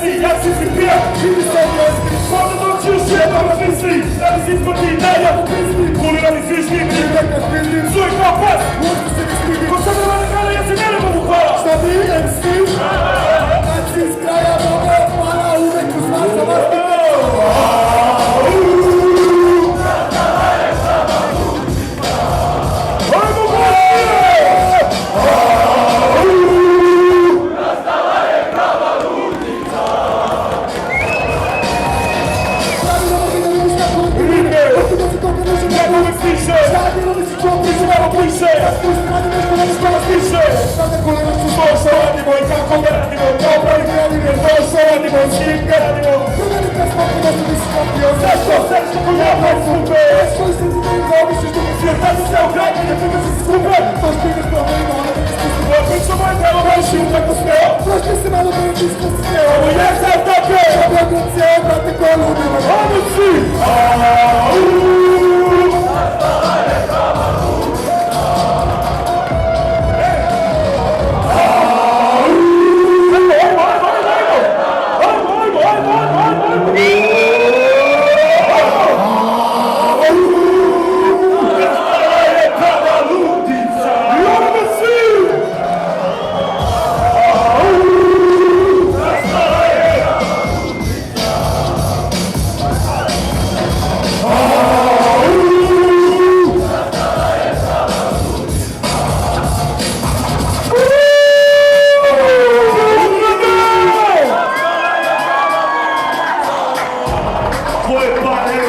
Jazzy, Jazzy sypia, kiedy sobie Wchodzę do ciszy, mam myśli, na wizji spokojnego Kuli na wizji, Słuchaj kompas, potrzebny radykale, ja się nie lubię uchwala Sztaby MC, akcji z kraja nowe, pana uwieku z nas, za was Twoje panie,